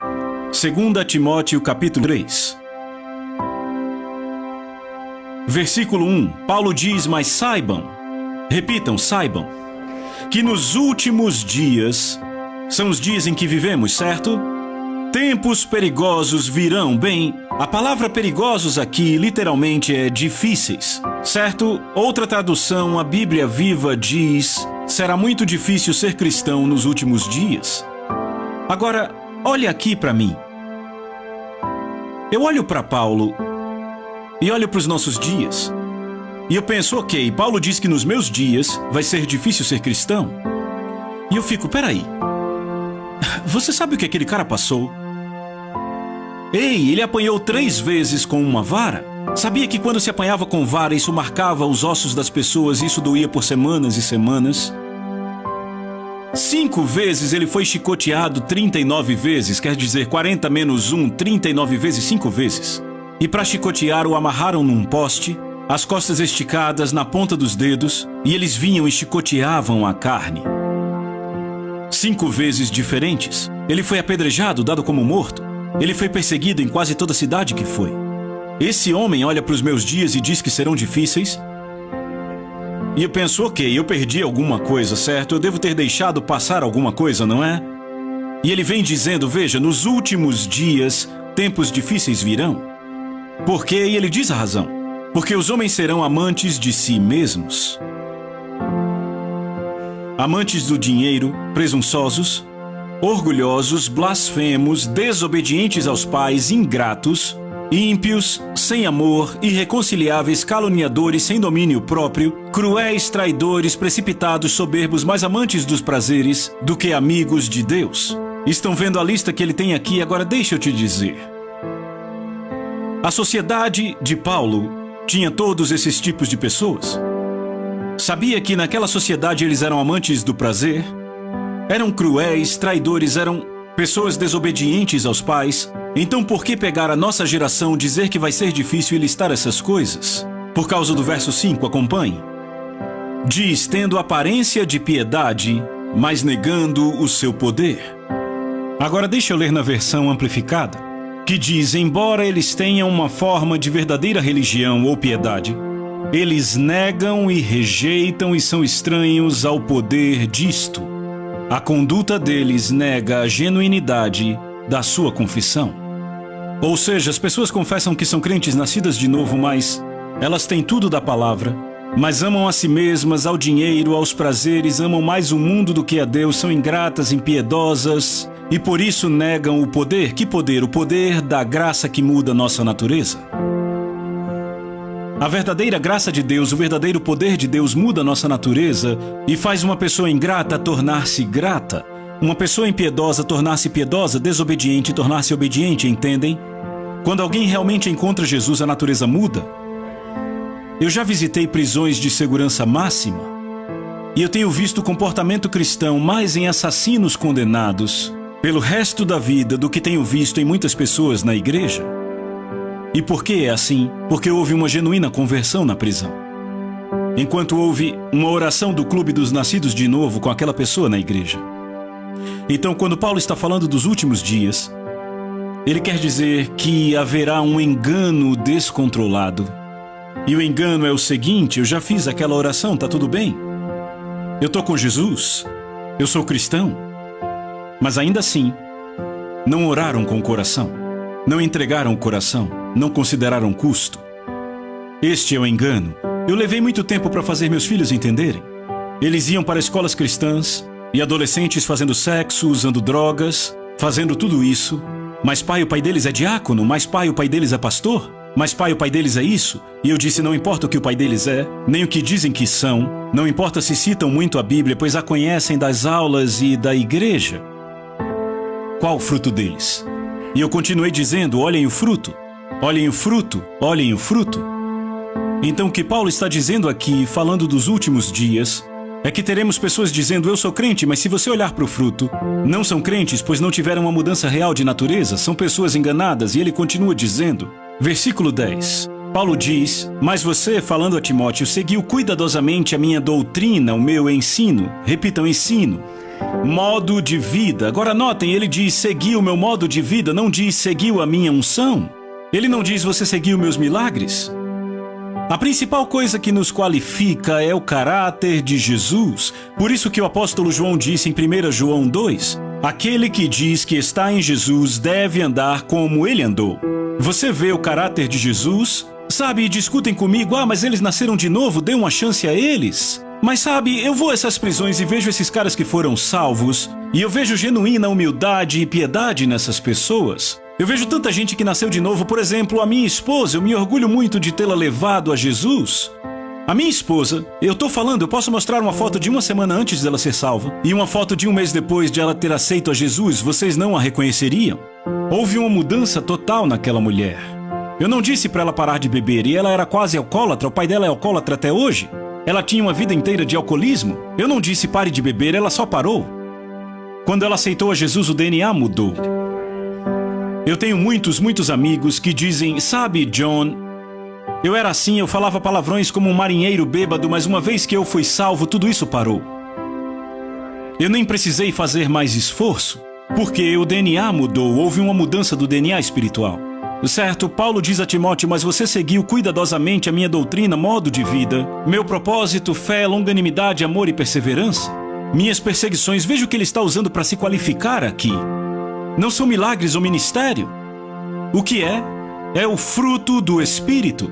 2 Timóteo capítulo 3. Versículo 1, Paulo diz, mas saibam, repitam, saibam, que nos últimos dias, são os dias em que vivemos, certo? Tempos perigosos virão. Bem, a palavra perigosos aqui literalmente é difíceis, certo? Outra tradução, a Bíblia Viva diz, será muito difícil ser cristão nos últimos dias. Agora, olha aqui para mim. Eu olho para Paulo e olho para os nossos dias. E eu penso, ok, Paulo diz que nos meus dias vai ser difícil ser cristão. E eu fico, peraí. Você sabe o que aquele cara passou? Ei, ele apanhou 3 vezes com uma vara? Sabia que quando se apanhava com vara, isso marcava os ossos das pessoas e isso doía por semanas e semanas? 5 vezes ele foi chicoteado 39 vezes, quer dizer, 40 menos 1, 39 vezes 5 vezes. E para chicotear o amarraram num poste, as costas esticadas na ponta dos dedos, e eles vinham e chicoteavam a carne. 5 vezes diferentes. Ele foi apedrejado, dado como morto. Ele foi perseguido em quase toda a cidade que foi. Esse homem olha para os meus dias e diz que serão difíceis. E eu penso, ok, eu perdi alguma coisa, certo? Eu devo ter deixado passar alguma coisa, não é? E ele vem dizendo, veja, nos últimos dias, tempos difíceis virão. Por quê? E ele diz a razão. Porque os homens serão amantes de si mesmos. Amantes do dinheiro, presunçosos, orgulhosos, blasfemos, desobedientes aos pais, ingratos, ímpios, sem amor, irreconciliáveis, caluniadores, sem domínio próprio, cruéis, traidores, precipitados, soberbos, mais amantes dos prazeres do que amigos de Deus. Estão vendo a lista que ele tem aqui? Agora deixa eu te dizer. A sociedade de Paulo tinha todos esses tipos de pessoas. Sabia que naquela sociedade eles eram amantes do prazer? Eram cruéis, traidores, eram pessoas desobedientes aos pais. Então por que pegar a nossa geração, dizer que vai ser difícil e listar essas coisas? Por causa do verso 5, acompanhe. Diz, tendo aparência de piedade, mas negando o seu poder. Agora deixa eu ler na versão amplificada, que diz, embora eles tenham uma forma de verdadeira religião ou piedade, eles negam e rejeitam e são estranhos ao poder disto. A conduta deles nega a genuinidade da sua confissão. Ou seja, as pessoas confessam que são crentes nascidas de novo, mas elas têm tudo da palavra, mas amam a si mesmas, ao dinheiro, aos prazeres, amam mais o mundo do que a Deus, são ingratas, impiedosas e por isso negam o poder. Que poder? O poder da graça que muda nossa natureza. A verdadeira graça de Deus, o verdadeiro poder de Deus muda nossa natureza e faz uma pessoa ingrata tornar-se grata, uma pessoa impiedosa tornar-se piedosa, desobediente tornar-se obediente, entendem? Quando alguém realmente encontra Jesus, a natureza muda. Eu já visitei prisões de segurança máxima e eu tenho visto o comportamento cristão mais em assassinos condenados pelo resto da vida do que tenho visto em muitas pessoas na igreja. E por que é assim? Porque houve uma genuína conversão na prisão. Enquanto houve uma oração do clube dos nascidos de novo com aquela pessoa na igreja. Então, quando Paulo está falando dos últimos dias, ele quer dizer que haverá um engano descontrolado. E o engano é o seguinte, eu já fiz aquela oração, tá tudo bem? Eu tô com Jesus, eu sou cristão. Mas ainda assim, não oraram com o coração, não entregaram o coração. Não consideraram custo. Este é o engano. Eu levei muito tempo para fazer meus filhos entenderem. Eles iam para escolas cristãs e adolescentes fazendo sexo, usando drogas, fazendo tudo isso. Mas pai, o pai deles é diácono, mas pai, o pai deles é pastor, mas pai, o pai deles é isso. E eu disse, não importa o que o pai deles é, nem o que dizem que são, não importa se citam muito a Bíblia, pois a conhecem das aulas e da igreja. Qual o fruto deles? E eu continuei dizendo, olhem o fruto. Olhem o fruto, olhem o fruto. Então o que Paulo está dizendo aqui, falando dos últimos dias, é que teremos pessoas dizendo, eu sou crente, mas se você olhar para o fruto, não são crentes, pois não tiveram uma mudança real de natureza, são pessoas enganadas, e ele continua dizendo, versículo 10, Paulo diz, mas você, falando a Timóteo, seguiu cuidadosamente a minha doutrina, o meu ensino, repitam, ensino, modo de vida. Agora notem, ele diz seguiu o meu modo de vida, não diz seguiu a minha unção. Ele não diz você seguiu meus milagres. A principal coisa que nos qualifica é o caráter de Jesus. Por isso que o apóstolo João disse em 1 João 2, aquele que diz que está em Jesus deve andar como ele andou. Você vê o caráter de Jesus? Sabe, discutem comigo, mas eles nasceram de novo, dê uma chance a eles. Mas sabe, eu vou a essas prisões e vejo esses caras que foram salvos, e eu vejo genuína humildade e piedade nessas pessoas. Eu vejo tanta gente que nasceu de novo, por exemplo, a minha esposa, eu me orgulho muito de tê-la levado a Jesus. A minha esposa, eu posso mostrar uma foto de uma semana antes dela ser salva, e uma foto de um mês depois de ela ter aceito a Jesus, vocês não a reconheceriam? Houve uma mudança total naquela mulher. Eu não disse para ela parar de beber, e ela era quase alcoólatra, o pai dela é alcoólatra até hoje. Ela tinha uma vida inteira de alcoolismo. Eu não disse pare de beber, ela só parou. Quando ela aceitou a Jesus, o DNA mudou. Eu tenho muitos amigos que dizem, sabe, John, eu era assim, eu falava palavrões como um marinheiro bêbado, mas uma vez que eu fui salvo, tudo isso parou. Eu nem precisei fazer mais esforço, porque o DNA mudou, houve uma mudança do DNA espiritual. Certo, Paulo diz a Timóteo, mas você seguiu cuidadosamente a minha doutrina, modo de vida, meu propósito, fé, longanimidade, amor e perseverança. Minhas perseguições, veja o que ele está usando para se qualificar aqui. Não são milagres ou ministério. O que é? É o fruto do Espírito.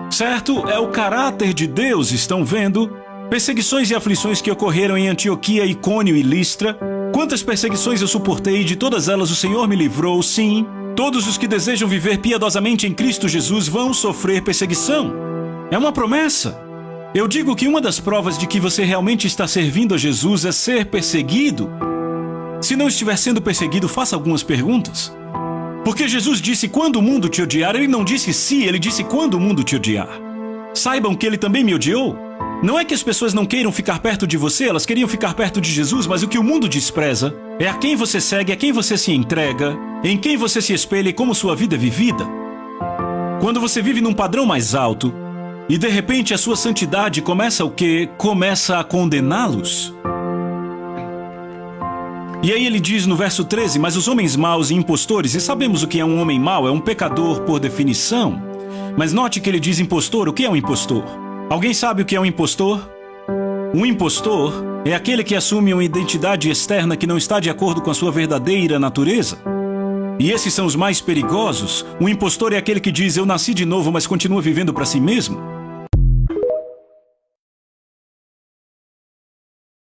Certo? É o caráter de Deus, estão vendo? Perseguições e aflições que ocorreram em Antioquia, Icônio e Listra. Quantas perseguições eu suportei, de todas elas o Senhor me livrou, sim. Todos os que desejam viver piedosamente em Cristo Jesus vão sofrer perseguição. É uma promessa. Eu digo que uma das provas de que você realmente está servindo a Jesus é ser perseguido. Se não estiver sendo perseguido, faça algumas perguntas. Porque Jesus disse quando o mundo te odiar, ele não disse se, ele disse quando o mundo te odiar. Saibam que ele também me odiou. Não é que as pessoas não queiram ficar perto de você, elas queriam ficar perto de Jesus, mas o que o mundo despreza é a quem você segue, a quem você se entrega, em quem você se espelha e como sua vida é vivida. Quando você vive num padrão mais alto, e de repente a sua santidade começa o quê? Começa a condená-los. E aí ele diz no verso 13, mas os homens maus e impostores, e sabemos o que é um homem mau, é um pecador por definição. Mas note que ele diz impostor, o que é um impostor? Alguém sabe o que é um impostor? Um impostor é aquele que assume uma identidade externa que não está de acordo com a sua verdadeira natureza. E esses são os mais perigosos. O impostor é aquele que diz, eu nasci de novo, mas continua vivendo para si mesmo.